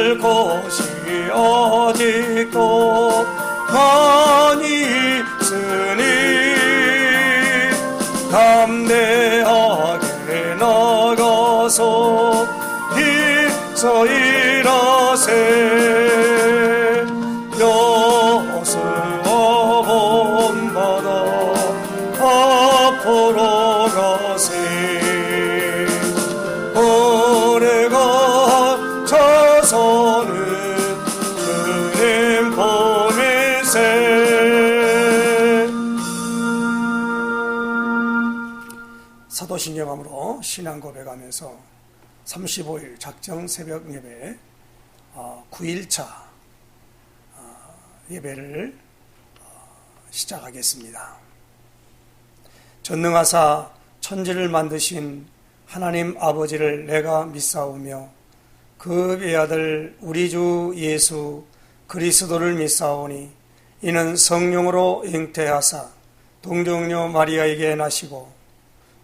갈 곳이 아직도 많이 있으니 담대하게 나가서 힘써 일하세. 여수와 본바다 앞으로 가세. 오래가 자서는 주님 보내세. 사도신경함으로 신앙 고백하면서 35일 작정 새벽 예배 9일차 예배를 시작하겠습니다. 전능하사 천지를 만드신 하나님 아버지를 내가 믿사오며 그 외아들 우리 주 예수 그리스도를 믿사오니 이는 성령으로 잉태하사 동정녀 마리아에게 나시고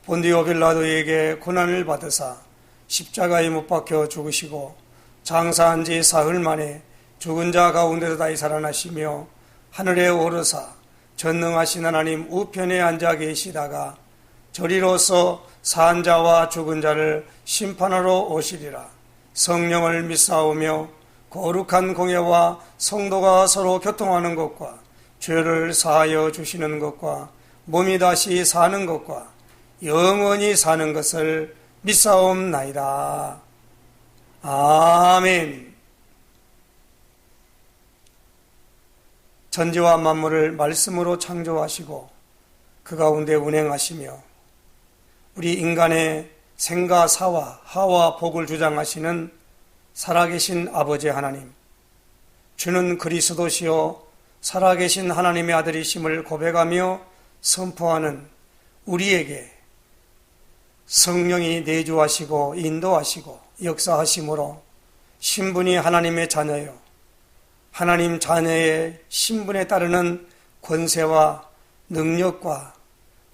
본디오 빌라도에게 고난을 받으사 십자가에 못 박혀 죽으시고 장사한 지 사흘 만에 죽은 자 가운데서 다시 살아나시며 하늘에 오르사 전능하신 하나님 우편에 앉아 계시다가 저리로서 산 자와 죽은 자를 심판하러 오시리라. 성령을 믿사오며 거룩한 공예와 성도가 서로 교통하는 것과 죄를 사하여 주시는 것과 몸이 다시 사는 것과 영원히 사는 것을 믿사옵나이다. 아멘. 천지와 만물을 말씀으로 창조하시고 그 가운데 운행하시며 우리 인간의 생과 사와 하와 복을 주장하시는 살아계신 아버지 하나님, 주는 그리스도시요 살아계신 하나님의 아들이심을 고백하며 선포하는 우리에게 성령이 내주하시고 인도하시고 역사하심으로 신분이 하나님의 자녀요 하나님 자녀의 신분에 따르는 권세와 능력과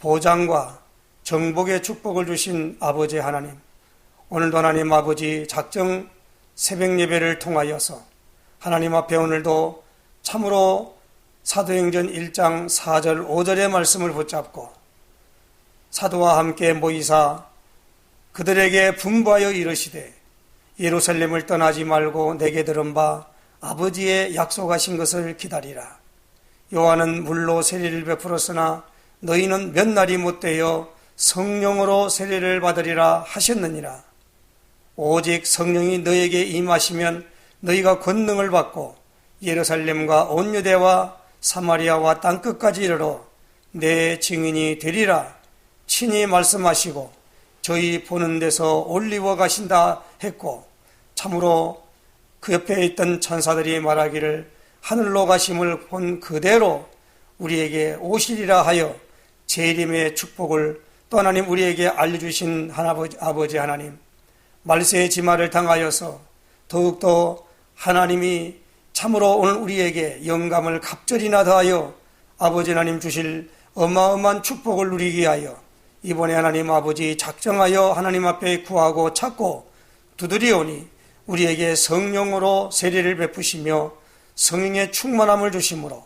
보장과 정복의 축복을 주신 아버지 하나님, 오늘도 하나님 아버지 작정 새벽 예배를 통하여서 하나님 앞에 오늘도 참으로 사도행전 1장 4절 5절의 말씀을 붙잡고 사도와 함께 모이사 그들에게 분부하여 이르시되 예루살렘을 떠나지 말고 내게 들은 바 아버지의 약속하신 것을 기다리라. 요한은 물로 세례를 베풀었으나 너희는 몇 날이 못되어 성령으로 세례를 받으리라 하셨느니라. 오직 성령이 너에게 임하시면 너희가 권능을 받고 예루살렘과 온 유대와 사마리아와 땅끝까지 이르러 내 증인이 되리라 친히 말씀하시고 저희 보는 데서 올리워 가신다 했고, 참으로 그 옆에 있던 천사들이 말하기를 하늘로 가심을 본 그대로 우리에게 오시리라 하여 재림의 축복을 또 하나님 우리에게 알려주신 아버지 하나님, 말세의 지마를 당하여서 더욱더 하나님이 참으로 오늘 우리에게 영감을 갑절이나 더하여 아버지 하나님 주실 어마어마한 축복을 누리게 하여 이번에 하나님 아버지 작정하여 하나님 앞에 구하고 찾고 두드리오니 우리에게 성령으로 세례를 베푸시며 성령의 충만함을 주심으로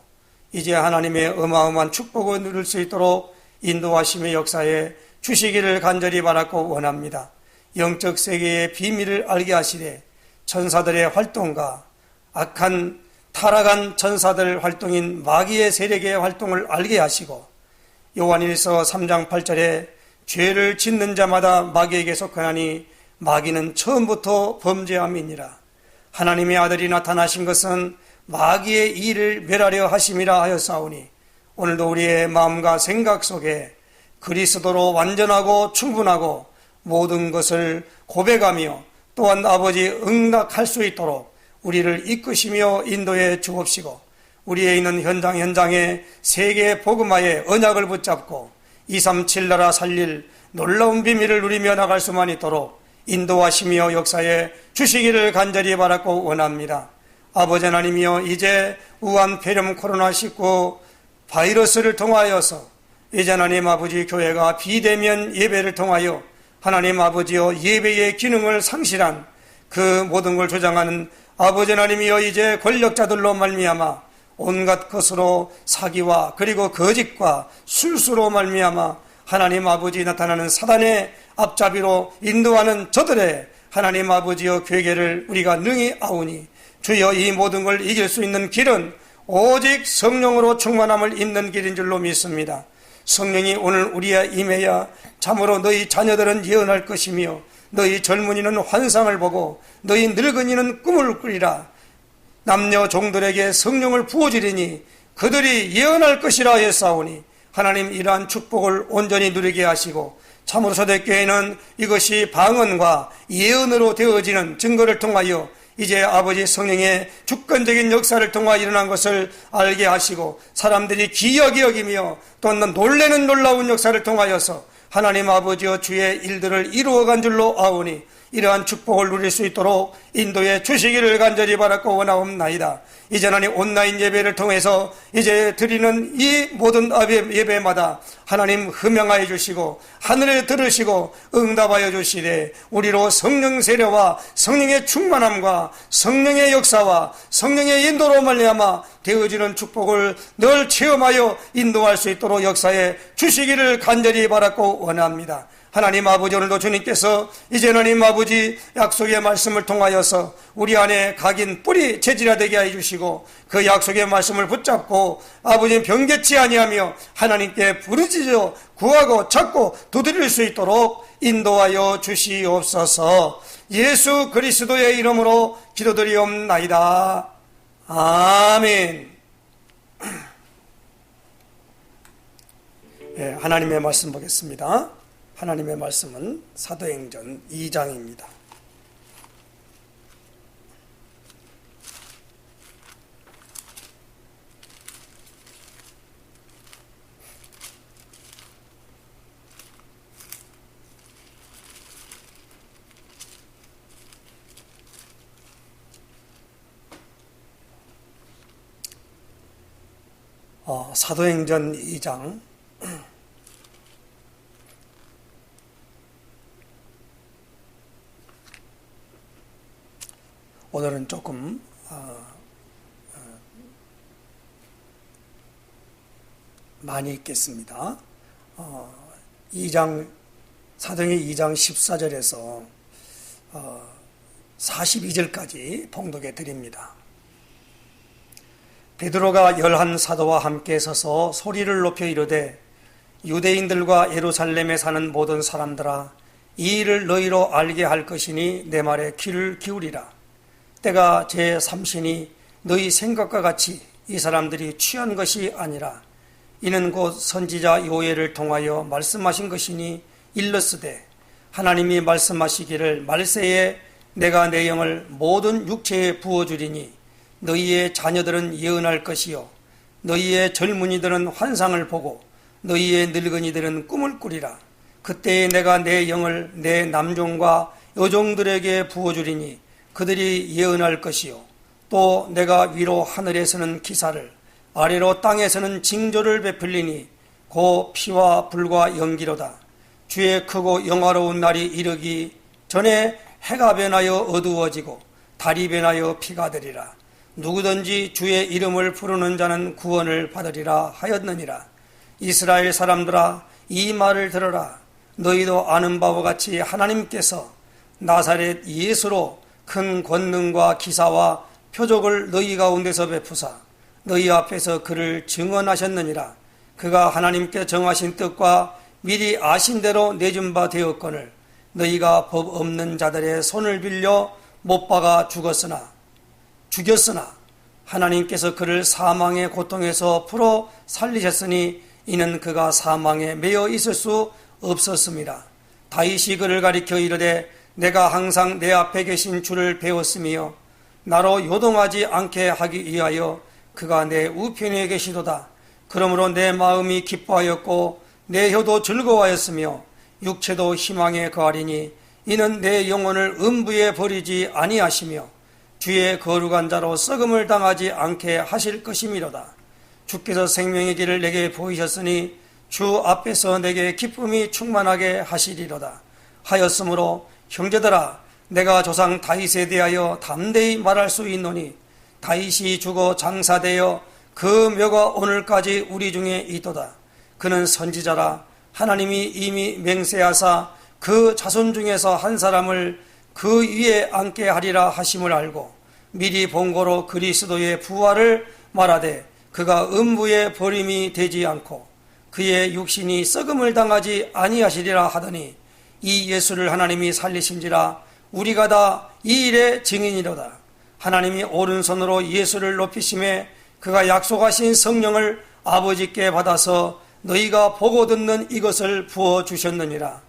이제 하나님의 어마어마한 축복을 누릴 수 있도록 인도하심의 역사에 주시기를 간절히 바라고 원합니다. 영적 세계의 비밀을 알게 하시되 천사들의 활동과 악한 타락한 천사들 활동인 마귀의 세력의 활동을 알게 하시고 요한일서 3장 8절에 죄를 짓는 자마다 마귀에게 속하나니 마귀는 처음부터 범죄함이니라. 하나님의 아들이 나타나신 것은 마귀의 일을 멸하려 하심이라 하였사오니 오늘도 우리의 마음과 생각 속에 그리스도로 완전하고 충분하고 모든 것을 고백하며 또한 아버지 응답할 수 있도록 우리를 이끄시며 인도해 주옵시고 우리에 있는 현장에 세계 복음화의 언약을 붙잡고 237 나라 살릴 놀라운 비밀을 누리며 나갈 수만 있도록 인도하시며 역사에 주시기를 간절히 바라고 원합니다. 아버지 하나님이여, 이제 우한 폐렴 코로나19 바이러스를 통하여서 이제 하나님 아버지 교회가 비대면 예배를 통하여 하나님 아버지여 예배의 기능을 상실한 그 모든 걸 주장하는 아버지 하나님이여, 이제 권력자들로 말미암아 온갖 것으로 사기와 그리고 거짓과 술수로 말미암아 하나님 아버지 나타나는 사단의 앞잡이로 인도하는 저들의 하나님 아버지여 괴계를 우리가 능히 아우니, 주여 이 모든 걸 이길 수 있는 길은 오직 성령으로 충만함을 입는 길인 줄로 믿습니다. 성령이 오늘 우리에 임해야 참으로 너희 자녀들은 예언할 것이며 너희 젊은이는 환상을 보고 너희 늙은이는 꿈을 꾸리라. 남녀 종들에게 성령을 부어주리니 그들이 예언할 것이라 했사오니, 하나님 이러한 축복을 온전히 누리게 하시고 참으로 초대교회는 이것이 방언과 예언으로 되어지는 증거를 통하여 이제 아버지 성령의 주권적인 역사를 통하여 일어난 것을 알게 하시고 사람들이 기이하게 여기며 또 놀라는 놀라운 역사를 통하여서 하나님 아버지여 주의 일들을 이루어간 줄로 아오니, 이러한 축복을 누릴 수 있도록 인도해 주시기를 간절히 바라고 원하옵나이다. 이제 하나님 온라인 예배를 통해서 이제 드리는 이 모든 예배마다 하나님 흠양하여 주시고 하늘에 들으시고 응답하여 주시되, 우리로 성령 세례와 성령의 충만함과 성령의 역사와 성령의 인도로 말미암아 되어지는 축복을 늘 체험하여 인도할 수 있도록 역사해 주시기를 간절히 바라고 원합니다. 하나님 아버지, 오늘도 주님께서 이제 하나님 아버지 약속의 말씀을 통하여서 우리 안에 각인 뿌리 체질화되게 하여 주시고 그 약속의 말씀을 붙잡고 아버지 변개치 아니하며 하나님께 부르짖어 구하고 찾고 두드릴 수 있도록 인도하여 주시옵소서. 예수 그리스도의 이름으로 기도드리옵나이다. 아멘. 네, 하나님의 말씀 보겠습니다. 하나님의 말씀은 사도행전 2장입니다. 사도행전 2장 오늘은 조금 많이 읽겠습니다. 사도행전 2장 14절에서 42절까지 봉독해 드립니다. 베드로가 11 사도와 함께 서서 소리를 높여 이르되, 유대인들과 예루살렘에 사는 모든 사람들아, 이 일을 너희로 알게 할 것이니 내 말에 귀를 기울이라. 때가 제3신이 너희 생각과 같이 이 사람들이 취한 것이 아니라 이는 곧 선지자 요엘을 통하여 말씀하신 것이니 일렀으되, 하나님이 말씀하시기를 말세에 내가 내 영을 모든 육체에 부어주리니 너희의 자녀들은 예언할 것이요 너희의 젊은이들은 환상을 보고 너희의 늙은이들은 꿈을 꾸리라. 그때에 내가 내 영을 내 남종과 여종들에게 부어주리니 그들이 예언할 것이요 또 내가 위로 하늘에서는 기사를 아래로 땅에서는 징조를 베풀리니 곧 피와 불과 연기로다. 주의 크고 영화로운 날이 이르기 전에 해가 변하여 어두워지고 달이 변하여 피가 되리라. 누구든지 주의 이름을 부르는 자는 구원을 받으리라 하였느니라. 이스라엘 사람들아, 이 말을 들어라. 너희도 아는 바와 같이 하나님께서 나사렛 예수로 큰 권능과 기사와 표적을 너희 가운데서 베푸사 너희 앞에서 그를 증언하셨느니라. 그가 하나님께 정하신 뜻과 미리 아신 대로 내준 바 되었거늘 너희가 법 없는 자들의 손을 빌려 못 박아 죽였으나 하나님께서 그를 사망의 고통에서 풀어 살리셨으니 이는 그가 사망에 매여 있을 수 없었습니다. 다윗이 그를 가리켜 이르되, 내가 항상 내 앞에 계신 주를 배웠으며 나로 요동하지 않게 하기 위하여 그가 내 우편에 계시도다. 그러므로 내 마음이 기뻐하였고 내 혀도 즐거워하였으며 육체도 희망에 거하리니 이는 내 영혼을 음부에 버리지 아니하시며 주의 거룩한 자로 썩음을 당하지 않게 하실 것이미로다. 주께서 생명의 길을 내게 보이셨으니 주 앞에서 내게 기쁨이 충만하게 하시리로다. 하였으므로 형제들아, 내가 조상 다윗에 대하여 담대히 말할 수 있노니 다윗이 죽어 장사되어 그 묘가 오늘까지 우리 중에 있도다. 그는 선지자라. 하나님이 이미 맹세하사 그 자손 중에서 한 사람을 그 위에 앉게 하리라 하심을 알고 미리 본고로 그리스도의 부활을 말하되 그가 음부에 버림이 되지 않고 그의 육신이 썩음을 당하지 아니하시리라 하더니 이 예수를 하나님이 살리신지라. 우리가 다 이 일의 증인이로다. 하나님이 오른손으로 예수를 높이심에 그가 약속하신 성령을 아버지께 받아서 너희가 보고 듣는 이것을 부어주셨느니라.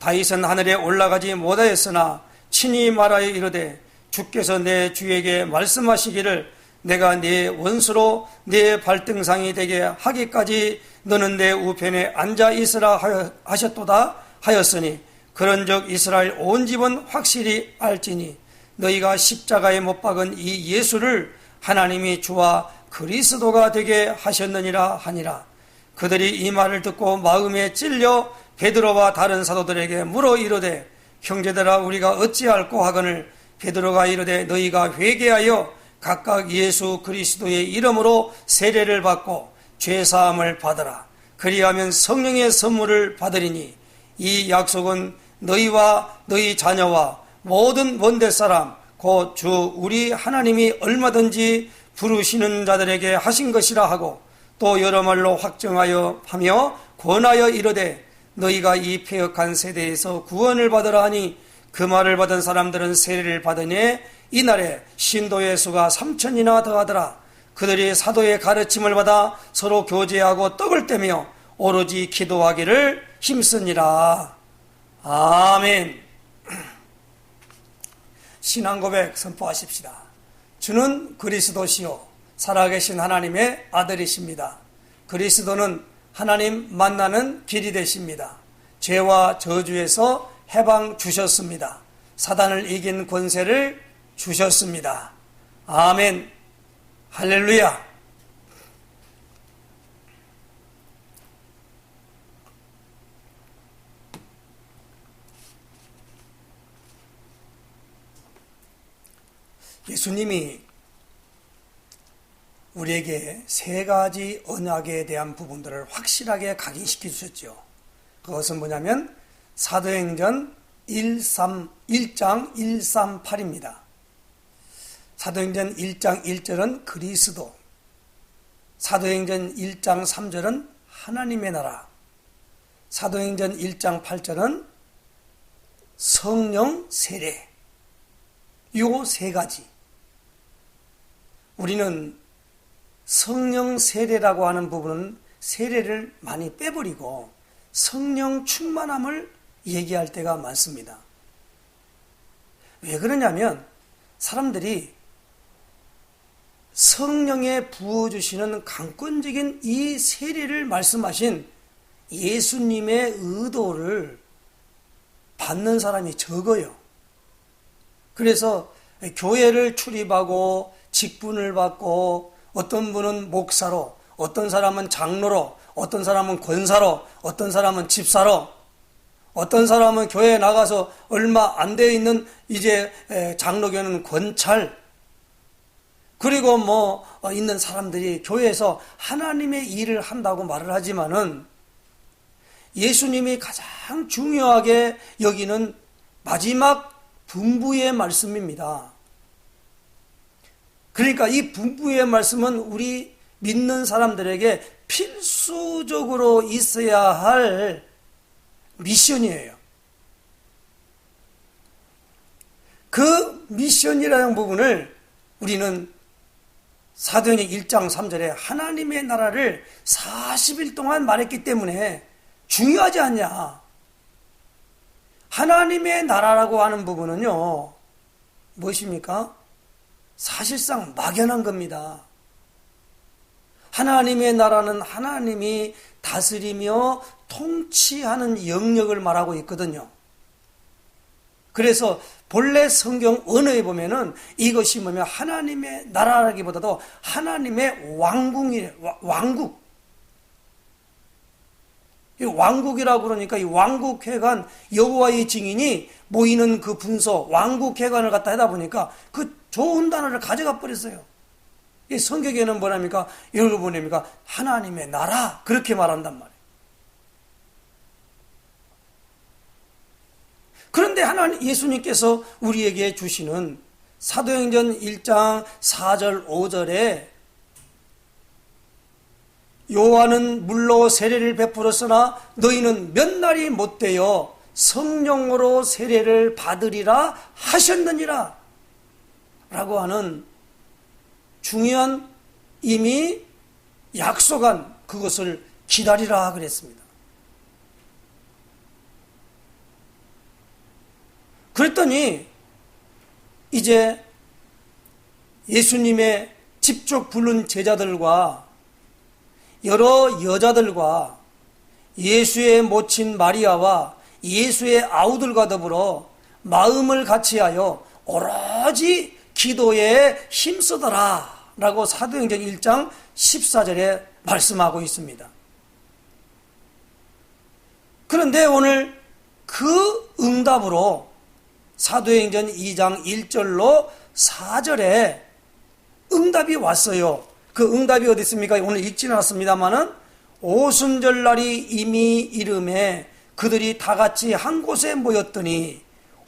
다윗은 하늘에 올라가지 못하였으나 친히 말하여 이르되 주께서 내 주에게 말씀하시기를 내가 네 원수로 네 발등상이 되게 하기까지 너는 내 우편에 앉아 있으라 하셨도다 하였으니 그런즉 이스라엘 온 집은 확실히 알지니 너희가 십자가에 못 박은 이 예수를 하나님이 주와 그리스도가 되게 하셨느니라 하니라. 그들이 이 말을 듣고 마음에 찔려 베드로와 다른 사도들에게 물어 이르되 형제들아 우리가 어찌할꼬 하거늘 베드로가 이르되 너희가 회개하여 각각 예수 그리스도의 이름으로 세례를 받고 죄사함을 받으라. 그리하면 성령의 선물을 받으리니 이 약속은 너희와 너희 자녀와 모든 원대 사람 곧 주 우리 하나님이 얼마든지 부르시는 자들에게 하신 것이라 하고 또 여러 말로 확정하여 하며 권하여 이르되 너희가 이 패역한 세대에서 구원을 받으라 하니 그 말을 받은 사람들은 세례를 받으니 이날에 신도의 수가 3,000이나 더하더라. 그들이 사도의 가르침을 받아 서로 교제하고 떡을 떼며 오로지 기도하기를 힘쓰니라. 아멘. 신앙 고백 선포하십시다. 주는 그리스도시요 살아계신 하나님의 아들이십니다. 그리스도는 하나님 만나는 길이 되십니다. 죄와 저주에서 해방 주셨습니다. 사단을 이긴 권세를 주셨습니다. 아멘. 할렐루야. 예수님이 우리에게 세 가지 언약에 대한 부분들을 확실하게 각인시켜 주셨죠. 그것은 뭐냐면 사도행전 1장 138입니다. 사도행전 1장 1절은 그리스도, 사도행전 1장 3절은 하나님의 나라, 사도행전 1장 8절은 성령 세례. 요 세 가지. 우리는 성령 세례라고 하는 부분은 세례를 많이 빼버리고 성령 충만함을 얘기할 때가 많습니다. 왜 그러냐면 사람들이 성령에 부어주시는 강권적인 이 세례를 말씀하신 예수님의 의도를 받는 사람이 적어요. 그래서 교회를 출입하고 직분을 받고 어떤 분은 목사로, 어떤 사람은 장로로, 어떤 사람은 권사로, 어떤 사람은 집사로, 어떤 사람은 교회에 나가서 얼마 안 돼 있는 이제 장로교는 권찰, 그리고 있는 사람들이 교회에서 하나님의 일을 한다고 말을 하지만은 예수님이 가장 중요하게 여기는 마지막 분부의 말씀입니다. 그러니까 이 분부의 말씀은 우리 믿는 사람들에게 필수적으로 있어야 할 미션이에요. 그 미션이라는 부분을 우리는 사도행전 1장 3절에 하나님의 나라를 40일 동안 말했기 때문에 중요하지 않냐. 하나님의 나라라고 하는 부분은요, 무엇입니까? 사실상 막연한 겁니다. 하나님의 나라는 하나님이 다스리며 통치하는 영역을 말하고 있거든요. 그래서 본래 성경 언어에 보면은 이것이 뭐냐면 하나님의 나라라기보다도 하나님의 왕국. 이 왕국이라고 그러니까 이 왕국회관, 여호와의 증인이 모이는 그 분서, 왕국회관을 갖다 하다 보니까 그 좋은 단어를 가져가 버렸어요. 이 성경에는 뭐랍니까? 이걸 보냅니까? 하나님의 나라, 그렇게 말한단 말이에요. 그런데 하나님, 예수님께서 우리에게 주시는 사도행전 1장 4절 5절에 요한은 물로 세례를 베풀었으나 너희는 몇 날이 못되어 성령으로 세례를 받으리라 하셨느니라 라고 하는 중요한 이미 약속한 그것을 기다리라 그랬습니다. 그랬더니 이제 예수님의 직접 부른 제자들과 여러 여자들과 예수의 모친 마리아와 예수의 아우들과 더불어 마음을 같이하여 오로지 기도에 힘쓰더라 라고 사도행전 1장 14절에 말씀하고 있습니다. 그런데 오늘 그 응답으로 사도행전 2장 1절로 4절에 응답이 왔어요. 그 응답이 어디 있습니까? 오늘 읽지는 않았습니다만은 오순절날이 이미 이름에 그들이 다 같이 한 곳에 모였더니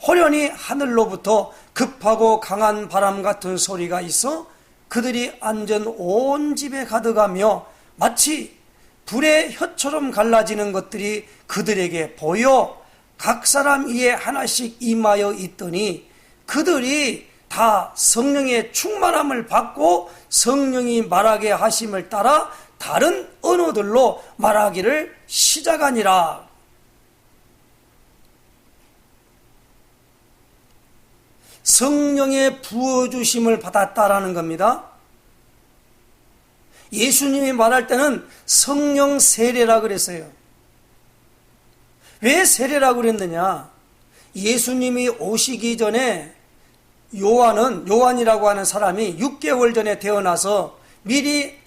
호련히 하늘로부터 급하고 강한 바람 같은 소리가 있어 그들이 앉은 온 집에 가득하며 마치 불의 혀처럼 갈라지는 것들이 그들에게 보여 각 사람 위에 하나씩 임하여 있더니 그들이 다 성령의 충만함을 받고 성령이 말하게 하심을 따라 다른 언어들로 말하기를 시작하니라. 성령의 부어주심을 받았다라는 겁니다. 예수님이 말할 때는 성령 세례라 그랬어요. 왜 세례라고 그랬느냐? 예수님이 오시기 전에 요한이라고 하는 사람이 6개월 전에 태어나서 미리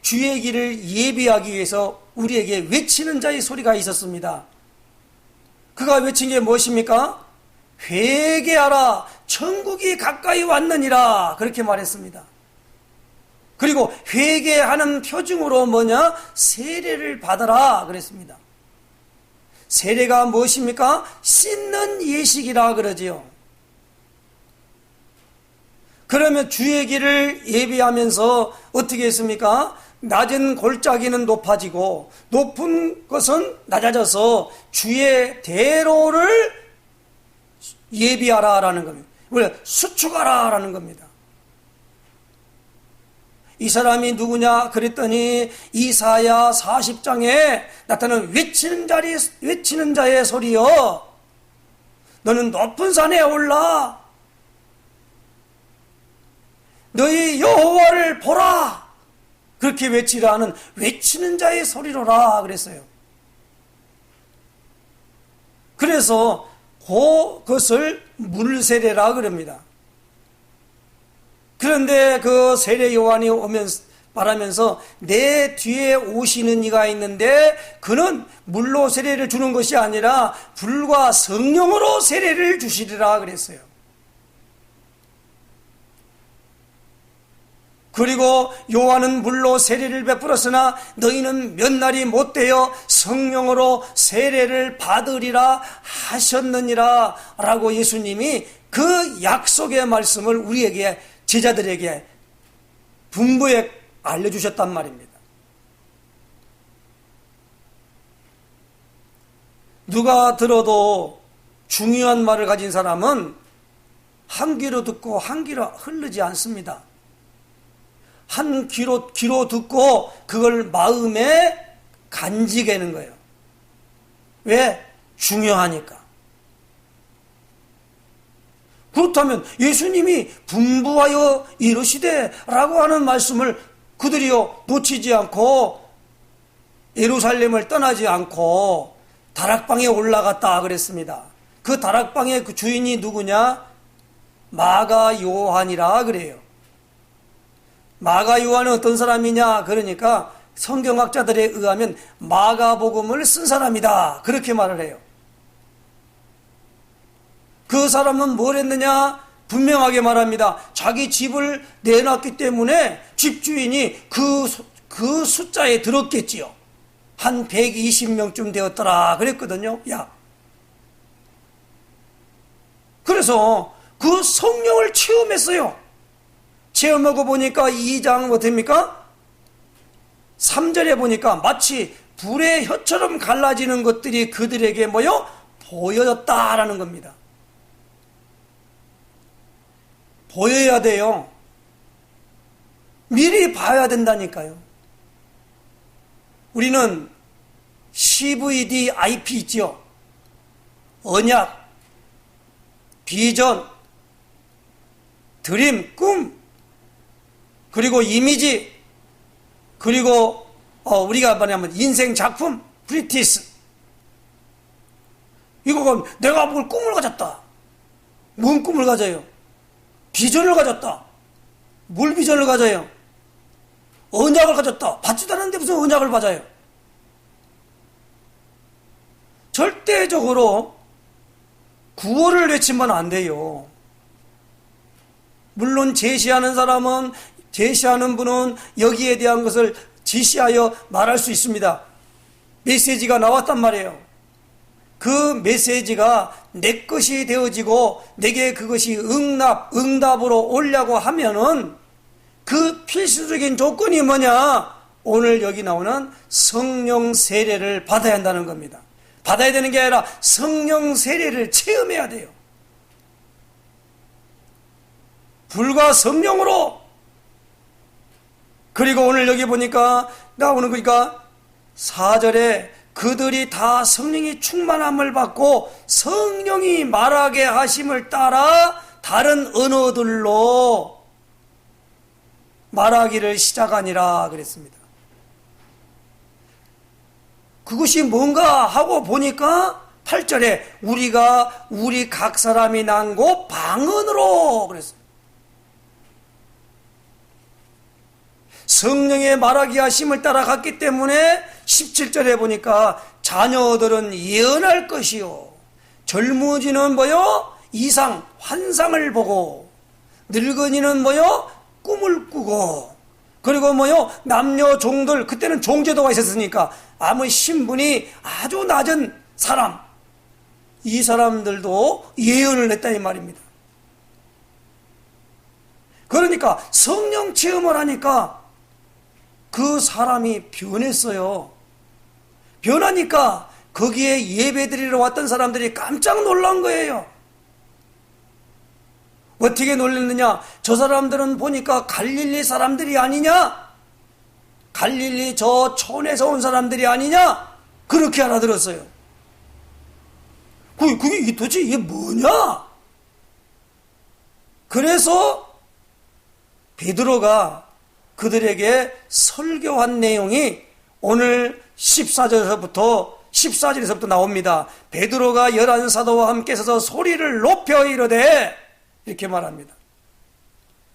주의 길을 예비하기 위해서 우리에게 외치는 자의 소리가 있었습니다. 그가 외친 게 무엇입니까? 회개하라, 천국이 가까이 왔느니라, 그렇게 말했습니다. 그리고 회개하는 표징으로 뭐냐? 세례를 받아라 그랬습니다. 세례가 무엇입니까? 씻는 예식이라 그러지요. 그러면 주의 길을 예비하면서 어떻게 했습니까? 낮은 골짜기는 높아지고 높은 것은 낮아져서 주의 대로를 예비하라라는 겁니다. 원래 수축하라라는 겁니다. 이 사람이 누구냐 그랬더니 이사야 40장에 나타나는 외치는 자의 소리여, 너는 높은 산에 올라 너희 여호와를 보라, 그렇게 외치라는 외치는 자의 소리로라 그랬어요. 그래서 그것을 물세례라 그럽니다. 그런데 그 세례 요한이 말하면서 내 뒤에 오시는 이가 있는데 그는 물로 세례를 주는 것이 아니라 불과 성령으로 세례를 주시리라 그랬어요. 그리고 요한은 물로 세례를 베풀었으나 너희는 몇 날이 못되어 성령으로 세례를 받으리라 하셨느니라 라고 예수님이 그 약속의 말씀을 우리에게, 제자들에게 분부에 알려주셨단 말입니다. 누가 들어도 중요한 말을 가진 사람은 한 귀로 듣고 한 귀로 흐르지 않습니다. 한 귀로 듣고 그걸 마음에 간직하는 거예요. 왜? 중요하니까. 그렇다면 예수님이 분부하여 이르시되 라고 하는 말씀을 그들이요 놓치지 않고 예루살렘을 떠나지 않고 다락방에 올라갔다 그랬습니다. 그 다락방의 그 주인이 누구냐? 마가 요한이라 그래요. 마가 요한은 어떤 사람이냐? 그러니까 성경학자들에 의하면 마가복음을 쓴 사람이다, 그렇게 말을 해요. 그 사람은 뭘 했느냐? 분명하게 말합니다. 자기 집을 내놨기 때문에 집주인이 그 숫자에 들었겠지요. 한 120명쯤 되었더라 그랬거든요. 그래서 그 성령을 체험했어요. 체험하고 보니까 2장 어떻습니까? 3절에 보니까 마치 불의 혀처럼 갈라지는 것들이 그들에게 보여졌다라는 겁니다. 보여야 돼요. 미리 봐야 된다니까요. 우리는 CVDIP 있죠. 언약, 비전, 드림, 꿈, 그리고 이미지, 그리고 우리가 말하면 인생 작품, 프리티스. 이거 내가 뭘 꿈을 가졌다. 뭔 꿈을 가져요? 비전을 가졌다. 뭘 비전을 가져요? 언약을 가졌다. 받지도 않았는데 무슨 언약을 받아요? 절대적으로 구호를 외치면 안 돼요. 물론 제시하는 분은 여기에 대한 것을 지시하여 말할 수 있습니다. 메시지가 나왔단 말이에요. 그 메시지가 내 것이 되어지고 내게 그것이 응답으로 오려고 하면은 그 필수적인 조건이 뭐냐? 오늘 여기 나오는 성령 세례를 받아야 한다는 겁니다. 받아야 되는 게 아니라 성령 세례를 체험해야 돼요. 불과 성령으로. 그리고 오늘 여기 보니까 나오는 거니까 4절에 그들이 다 성령이 충만함을 받고 성령이 말하게 하심을 따라 다른 언어들로 말하기를 시작하니라 그랬습니다. 그것이 뭔가 하고 보니까 8절에 우리 각 사람이 난고 방언으로 그랬어요. 성령의 말하기 하심을 따라갔기 때문에 17절에 보니까 자녀들은 예언할 것이요, 젊은이는 이상 환상을 보고, 늙은이는 꿈을 꾸고, 그리고 남녀 종들, 그때는 종제도가 있었으니까 아무 신분이 아주 낮은 사람, 이 사람들도 예언을 했다 이 말입니다. 그러니까 성령 체험을 하니까 그 사람이 변했어요. 변하니까 거기에 예배드리러 왔던 사람들이 깜짝 놀란 거예요. 어떻게 놀랐느냐? 저 사람들은 보니까 갈릴리 사람들이 아니냐? 갈릴리 저 촌에서 온 사람들이 아니냐? 그렇게 알아들었어요. 그게 도대체 이게 뭐냐? 그래서 베드로가 그들에게 설교한 내용이 오늘 14절에서부터 나옵니다. 베드로가 11사도와 함께 서서 소리를 높여 이르되, 이렇게 말합니다.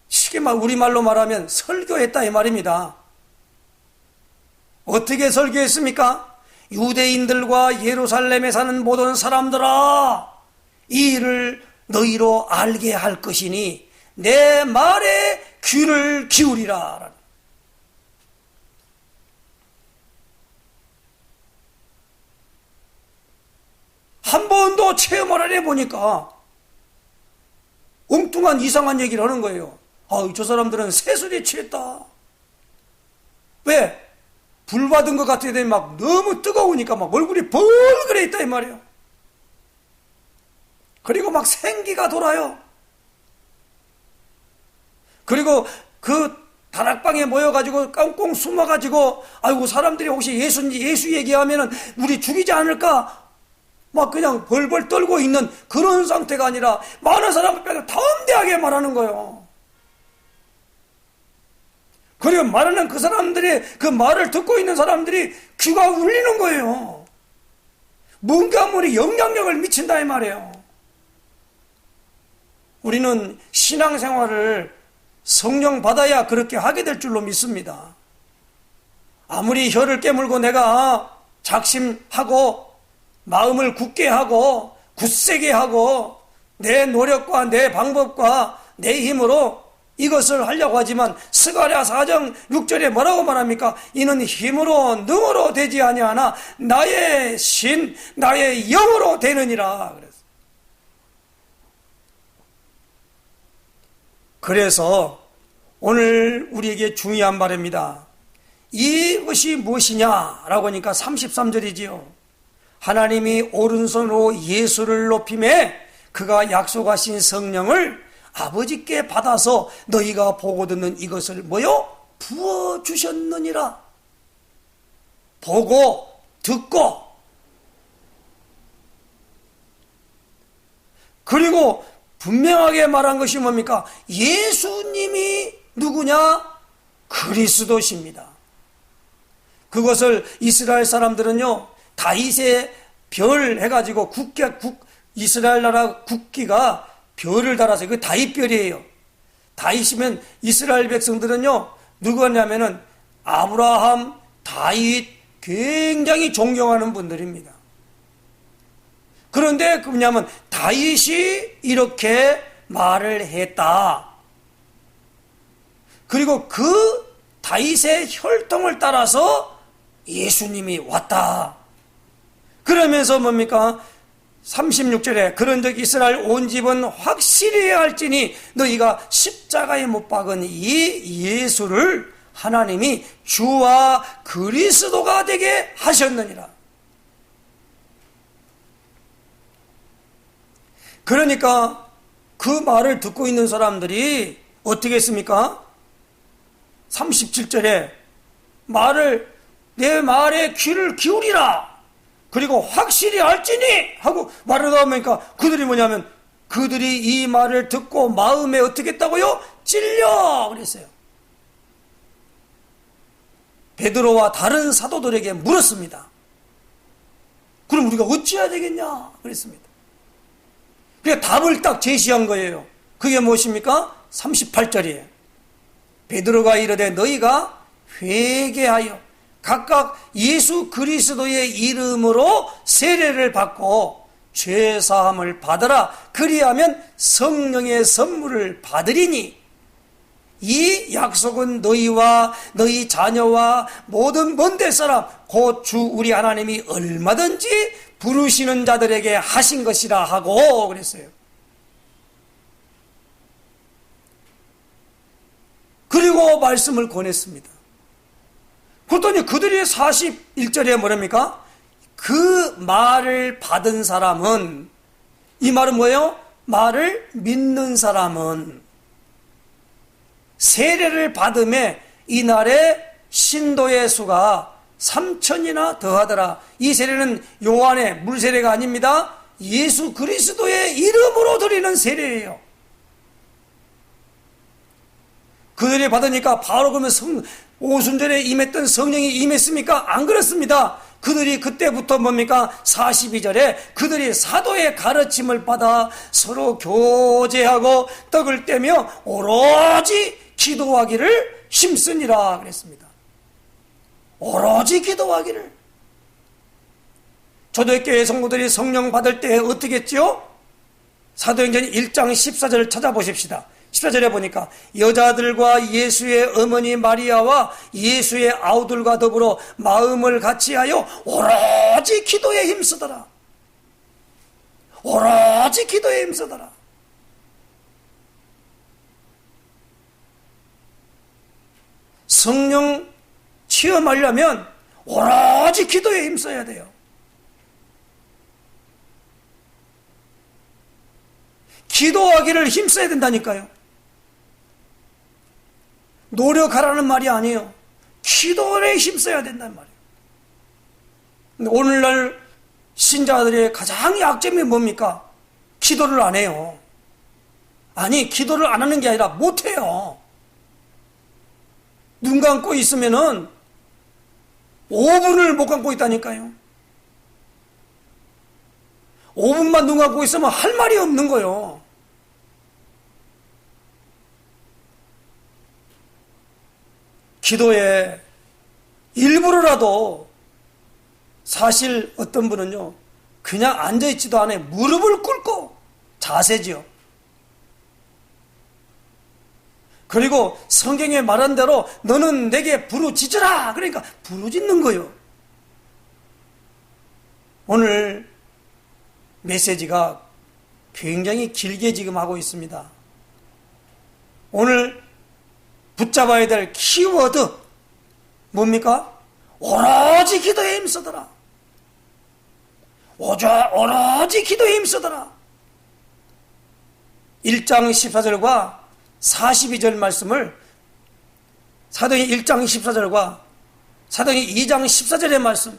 쉽게 우리말로 말하면 설교했다 이 말입니다. 어떻게 설교했습니까? 유대인들과 예루살렘에 사는 모든 사람들아, 이 일을 너희로 알게 할 것이니 내 말에 귀를 기울이라. 한 번도 체험을 안 해보니까 엉뚱한 이상한 얘기를 하는 거예요. 저 사람들은 세술에 취했다. 왜? 불 받은 것 같아야 돼. 너무 뜨거우니까 얼굴이 벌그레 있다 이 말이에요. 그리고 생기가 돌아요. 그리고 그 다락방에 모여가지고 깡꽁 숨어가지고 아이고 사람들이 혹시 예수 얘기하면은 우리 죽이지 않을까 그냥 벌벌 떨고 있는 그런 상태가 아니라 많은 사람 앞에서 담대하게 말하는 거예요. 그리고 말하는 그 사람들이, 그 말을 듣고 있는 사람들이 귀가 울리는 거예요. 뭔가 모르게 영향력을 미친다 이 말이에요. 우리는 신앙생활을 성령 받아야 그렇게 하게 될 줄로 믿습니다. 아무리 혀를 깨물고 내가 작심하고 마음을 굳게 하고 굳세게 하고 내 노력과 내 방법과 내 힘으로 이것을 하려고 하지만 스가랴 4장 6절에 뭐라고 말합니까? 이는 힘으로 능으로 되지 아니하나 나의 신 나의 영으로 되느니라. 그래서 오늘 우리에게 중요한 말입니다. 이것이 무엇이냐라고 하니까 33절이지요. 하나님이 오른손으로 예수를 높임에 그가 약속하신 성령을 아버지께 받아서 너희가 보고 듣는 이것을 뭐요? 부어주셨느니라. 보고 듣고 그리고 분명하게 말한 것이 뭡니까? 예수님이 누구냐? 그리스도십니다. 그것을 이스라엘 사람들은요, 다윗의 별 해가지고 이스라엘 나라 국기가 별을 달아서 그 다윗별이에요. 다윗이면 이스라엘 백성들은요, 누구냐면은 아브라함, 다윗 굉장히 존경하는 분들입니다. 그런데 뭐냐면 다윗이 이렇게 말을 했다. 그리고 그 다윗의 혈통을 따라서 예수님이 왔다. 그러면서 뭡니까? 36절에 그런즉 이스라엘 온 집은 확실히 알지니 너희가 십자가에 못 박은 이 예수를 하나님이 주와 그리스도가 되게 하셨느니라. 그러니까 그 말을 듣고 있는 사람들이 어떻게 했습니까? 37절에 내 말에 귀를 기울이라. 그리고 확실히 알지니 하고 말을 하니까 그들이 뭐냐면 그들이 이 말을 듣고 마음에 어떻게 했다고요? 찔려 그랬어요. 베드로와 다른 사도들에게 물었습니다. 그럼 우리가 어찌해야 되겠냐 그랬습니다. 그래서 답을 딱 제시한 거예요. 그게 무엇입니까? 38절이에요. 베드로가 이르되 너희가 회개하여 각각 예수 그리스도의 이름으로 세례를 받고 죄사함을 받으라. 그리하면 성령의 선물을 받으리니 이 약속은 너희와 너희 자녀와 모든 먼데 사람 곧 주 우리 하나님이 얼마든지 부르시는 자들에게 하신 것이라 하고 그랬어요. 그리고 말씀을 권했습니다. 그랬더니 그들이 41절에 뭐랍니까? 그 말을 받은 사람은, 이 말은 뭐예요? 말을 믿는 사람은 세례를 받음에 이날에 신도의 수가 3,000이나 더하더라. 이 세례는 요한의 물세례가 아닙니다. 예수 그리스도의 이름으로 드리는 세례예요. 그들이 받으니까 바로 그러면 오순절에 임했던 성령이 임했습니까? 안 그렇습니다. 그들이 그때부터 뭡니까? 42절에 그들이 사도의 가르침을 받아 서로 교제하고 떡을 떼며 오로지 기도하기를 힘쓰니라 그랬습니다. 오로지 기도하기를. 초대교회 성도들이 성령 받을 때 어떻게 했죠? 사도행전 1장 14절을 찾아보십시다. 14절에 보니까 여자들과 예수의 어머니 마리아와 예수의 아우들과 더불어 마음을 같이하여 오로지 기도에 힘쓰더라. 오로지 기도에 힘쓰더라. 성령 체험하려면 오로지 기도에 힘써야 돼요. 기도하기를 힘써야 된다니까요. 노력하라는 말이 아니에요. 기도에 힘써야 된다는 말이에요. 근데 오늘날 신자들의 가장 약점이 뭡니까? 기도를 안 해요. 아니, 기도를 안 하는 게 아니라 못해요. 눈 감고 있으면은 5분을 못 감고 있다니까요. 5분만 눈 감고 있으면 할 말이 없는 거예요. 기도에 일부러라도 사실 어떤 분은요, 그냥 앉아있지도 않아요. 무릎을 꿇고 자세지요. 그리고 성경에 말한 대로 너는 내게 부르짖으라. 그러니까 부르짖는 거예요. 오늘 메시지가 굉장히 길게 지금 하고 있습니다. 오늘 붙잡아야 될 키워드 뭡니까? 오로지 기도에 힘쓰더라. 오로지 기도에 힘쓰더라. 1장 14절과 42절 말씀을 사도행 1장 14절과 사도행 2장 14절의 말씀,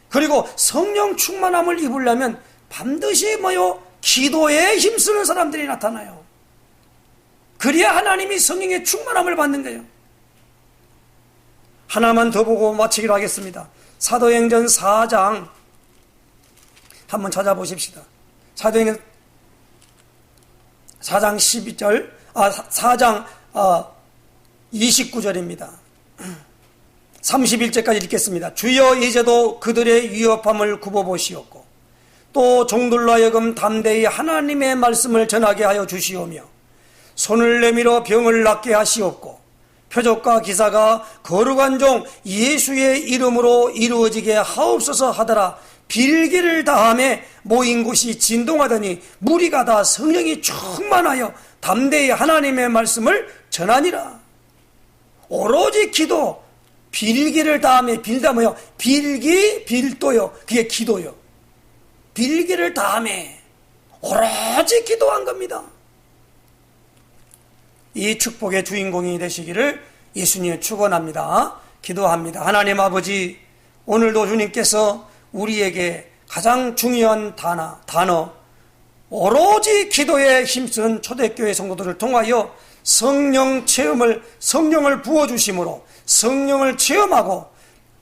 그리고 성령 충만함을 입으려면 반드시 뭐요? 기도에 힘쓰는 사람들이 나타나요. 그래야 하나님이 성령의 충만함을 받는 거예요. 하나만 더 보고 마치기로 하겠습니다. 사도행전 4장 한번 찾아보십시다. 사도행전 4장 12절, 4장 29절입니다. 31절까지 읽겠습니다. 주여 이제도 그들의 위협함을 굽어보시옵고 또 종들로 하여금 담대히 하나님의 말씀을 전하게 하여 주시오며 손을 내밀어 병을 낫게 하시옵고 표적과 기사가 거룩한 종 예수의 이름으로 이루어지게 하옵소서 하더라. 빌기를 다함에 모인 곳이 진동하더니 무리가 다 성령이 충만하여 담대히 하나님의 말씀을 전하니라. 오로지 기도, 빌기를 다함에, 빌다 뭐요? 빌기, 빌도요. 그게 기도요. 빌기를 다함에 오로지 기도한 겁니다. 이 축복의 주인공이 되시기를 예수님 축원합니다. 기도합니다. 하나님 아버지, 오늘도 주님께서 우리에게 가장 중요한 단어 오로지 기도에 힘쓴 초대교회 성도들을 통하여 성령을 부어주심으로 성령을 체험하고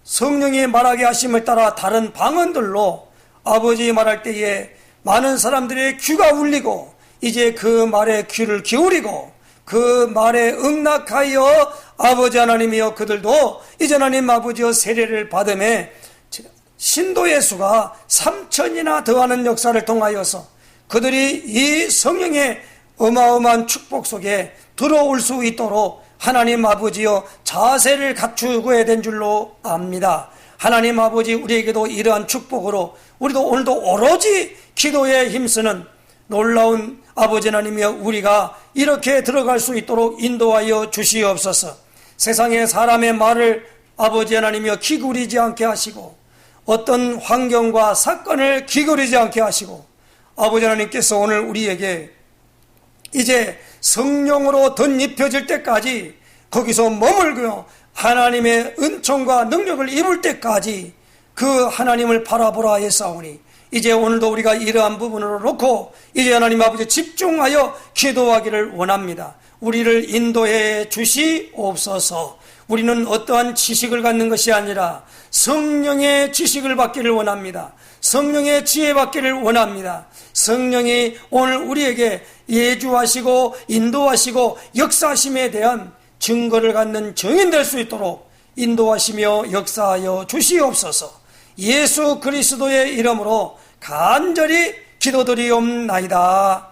성령이 말하게 하심을 따라 다른 방언들로 아버지 말할 때에 많은 사람들의 귀가 울리고 이제 그 말에 귀를 기울이고 그 말에 응낙하여 아버지 하나님이여 그들도 이제 하나님 아버지여 세례를 받음에 신도의 수가 3,000이나 더하는 역사를 통하여서 그들이 이 성령의 어마어마한 축복 속에 들어올 수 있도록 하나님 아버지여 자세를 갖추어야 된 줄로 압니다. 하나님 아버지, 우리에게도 이러한 축복으로 우리도 오늘도 오로지 기도에 힘쓰는 놀라운 아버지 하나님이여 우리가 이렇게 들어갈 수 있도록 인도하여 주시옵소서. 세상의 사람의 말을 아버지 하나님이여 기울이지 않게 하시고 어떤 환경과 사건을 기울이지 않게 하시고 아버지 하나님께서 오늘 우리에게 이제 성령으로 덧입혀질 때까지 거기서 머물고 하나님의 은총과 능력을 입을 때까지 그 하나님을 바라보라 하였사오니 이제 오늘도 우리가 이러한 부분으로 놓고 이제 하나님 아버지 집중하여 기도하기를 원합니다. 우리를 인도해 주시옵소서. 우리는 어떠한 지식을 갖는 것이 아니라 성령의 지식을 받기를 원합니다. 성령의 지혜 받기를 원합니다. 성령이 오늘 우리에게 예주하시고 인도하시고 역사하심에 대한 증거를 갖는 증인 될 수 있도록 인도하시며 역사하여 주시옵소서. 예수 그리스도의 이름으로 간절히 기도드리옵나이다.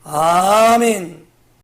아멘.